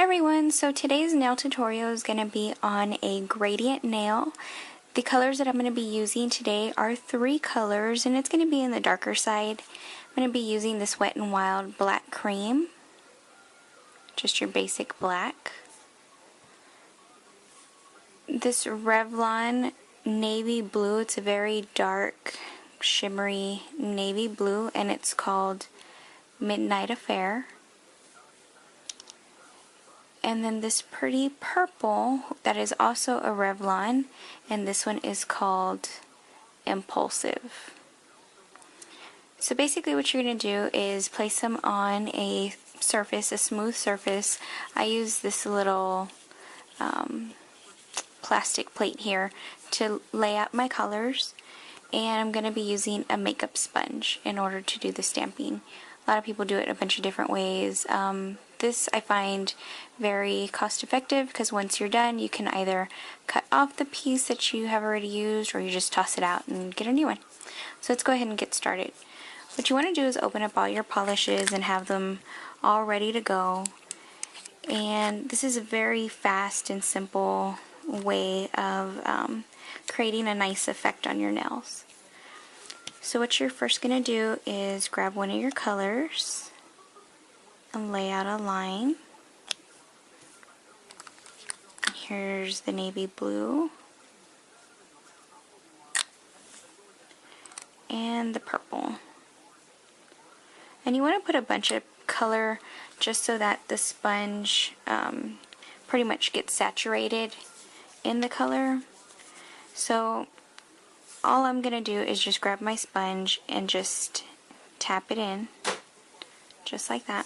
everyone, so today's nail tutorial is going to be on a gradient nail. The colors that I'm going to be using today are 3 colors, and it's going to be in the darker side. I'm going to be using this Wet n Wild Black Cream, just your basic black. This Revlon Navy Blue, it's a very dark, shimmery navy blue, and it's called Midnight Affair. And then this pretty purple that is also a Revlon, and this one is called Impulsive. So basically what you're going to do is place them on a surface, a smooth surface. I use this little plastic plate here to lay out my colors, and I'm going to be using a makeup sponge in order to do the stamping. A lot of people do it a bunch of different ways. This I find very cost effective because once you're done you can either cut off the piece that you have already used or you just toss it out and get a new one. So let's go ahead and get started. What you want to do is open up all your polishes and have them all ready to go. And this is a very fast and simple way of creating a nice effect on your nails. So what you're first going to do is grab one of your colors and lay out a line. Here's the navy blue and the purple. And you want to put a bunch of color just so that the sponge pretty much gets saturated in the color. So all I'm going to do is just grab my sponge and just tap it in, just like that.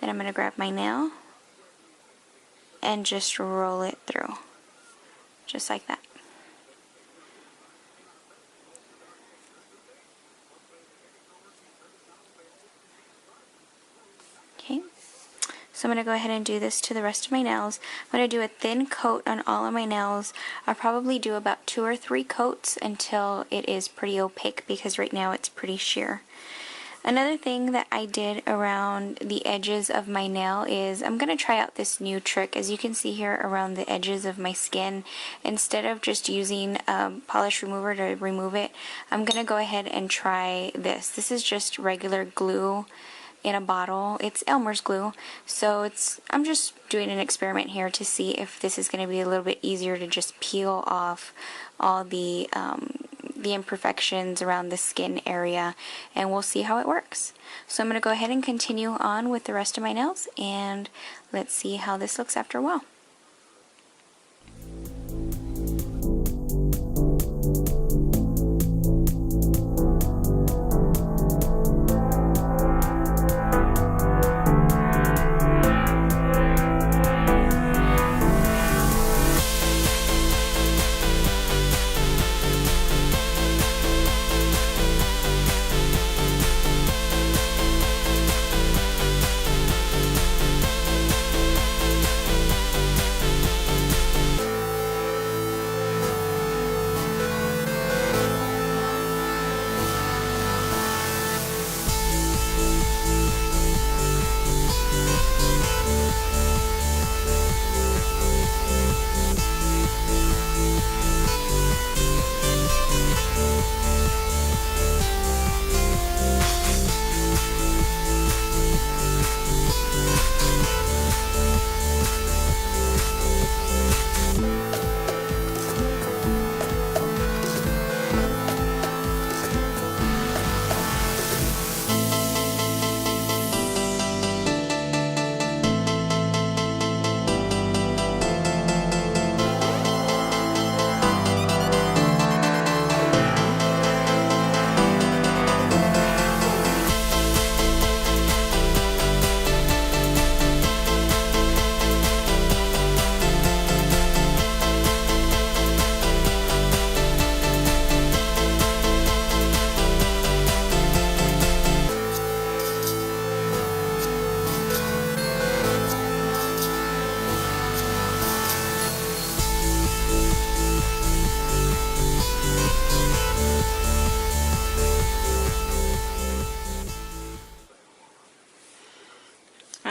Then I'm going to grab my nail and just roll it through, just like that. Okay, so I'm going to go ahead and do this to the rest of my nails. I'm going to do a thin coat on all of my nails. I'll probably do about 2 or 3 coats until it is pretty opaque, because right now it's pretty sheer. Another thing that I did around the edges of my nail is I'm going to try out this new trick. As you can see here around the edges of my skin, instead of just using a polish remover to remove it, I'm going to go ahead and try this. This is just regular glue in a bottle. It's Elmer's glue, so I'm just doing an experiment here to see if this is going to be a little bit easier to just peel off all the imperfections around the skin area, and we'll see how it works. So I'm going to go ahead and continue on with the rest of my nails, and let's see how this looks after a while.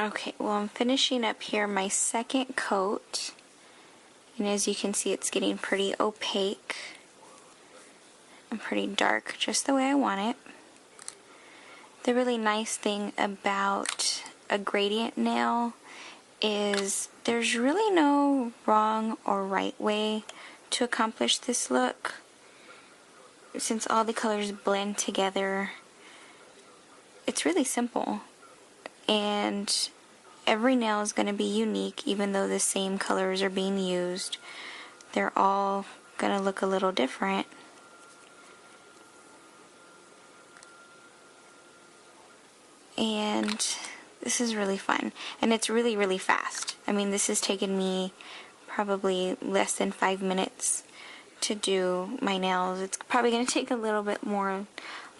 Okay, well, I'm finishing up here my second coat, and as you can see, it's getting pretty opaque and pretty dark, just the way I want it. The really nice thing about a gradient nail is there's really no wrong or right way to accomplish this look. Since all the colors blend together, it's really simple, and every nail is going to be unique even though the same colors are being used. They're all going to look a little different. And this is really fun, and it's really, really fast. I mean, this has taken me probably less than 5 minutes to do my nails. It's probably going to take a little bit more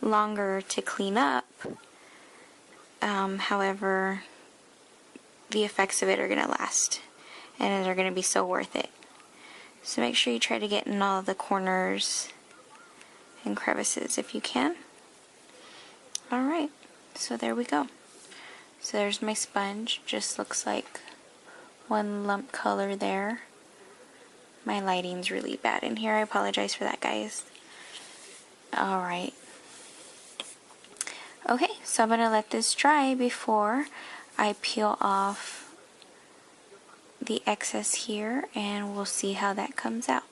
longer to clean up. However, the effects of it are going to last, and they're going to be so worth it. So make sure you try to get in all the corners and crevices if you can. Alright, so there we go. So there's my sponge. Just looks like one lump color there. My lighting's really bad in here. I apologize for that, guys. Alright. Okay, so I'm going to let this dry before I peel off the excess here, and we'll see how that comes out.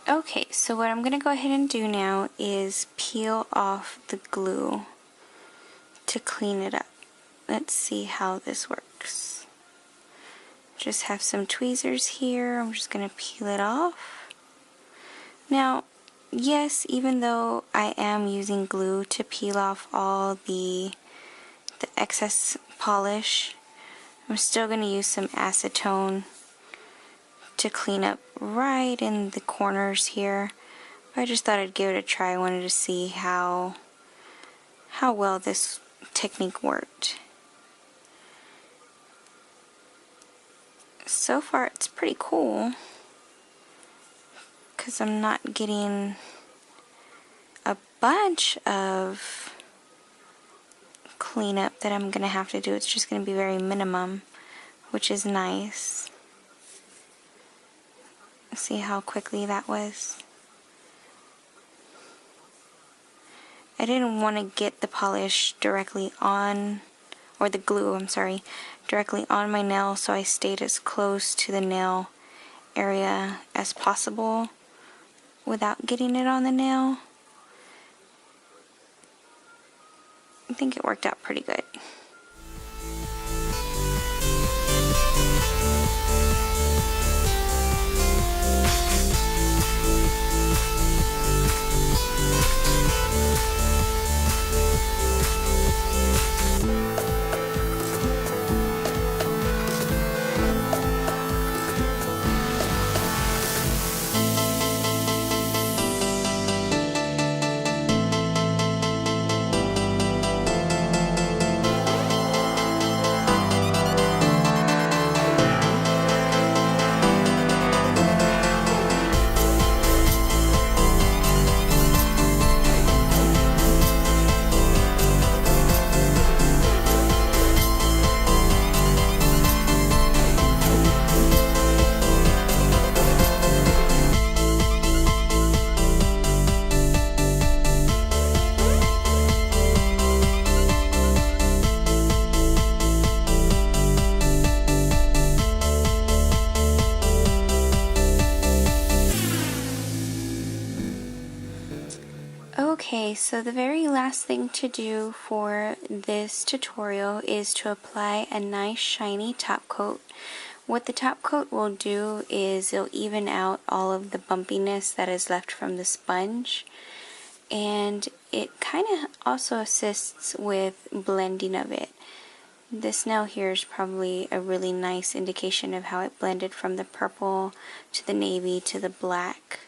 Okay, so what I'm going to go ahead and do now is peel off the glue to clean it up. Let's see how this works. Just have some tweezers here. I'm just going to peel it off. Now, yes, even though I am using glue to peel off all the excess polish, I'm still going to use some acetone to clean up right in the corners here. I just thought I'd give it a try. I wanted to see how well this technique worked. So far it's pretty cool because I'm not getting a bunch of cleanup that I'm gonna have to do. It's just gonna be very minimum, which is nice. See how quickly that was. I didn't want to get the polish directly on, or the glue, I'm sorry, directly on my nail, so I stayed as close to the nail area as possible without getting it on the nail. I think it worked out pretty good. Okay, so the very last thing to do for this tutorial is to apply a nice shiny top coat. What the top coat will do is it'll even out all of the bumpiness that is left from the sponge, and it kind of also assists with blending of it. This nail here is probably a really nice indication of how it blended from the purple to the navy to the black.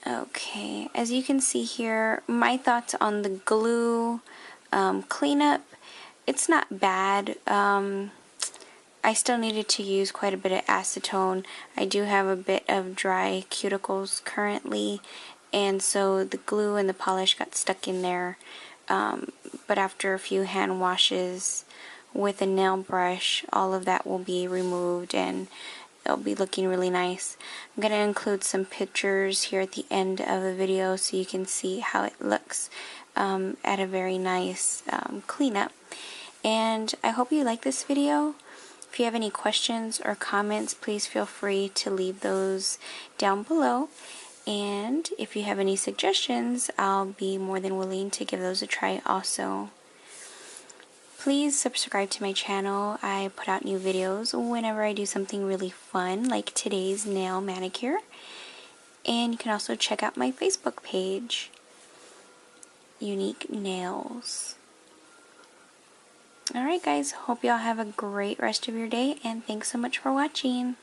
Okay, as you can see here, my thoughts on the glue cleanup, it's not bad. I still needed to use quite a bit of acetone. I do have a bit of dry cuticles currently, and so the glue and the polish got stuck in there. But after a few hand washes with a nail brush, all of that will be removed and it'll be looking really nice. I'm going to include some pictures here at the end of the video so you can see how it looks at a very nice cleanup. And I hope you like this video. If you have any questions or comments, please feel free to leave those down below. And if you have any suggestions, I'll be more than willing to give those a try also. Please subscribe to my channel. I put out new videos whenever I do something really fun, like today's nail manicure. And you can also check out my Facebook page, Unique Nails. Alright guys, hope y'all have a great rest of your day, and thanks so much for watching.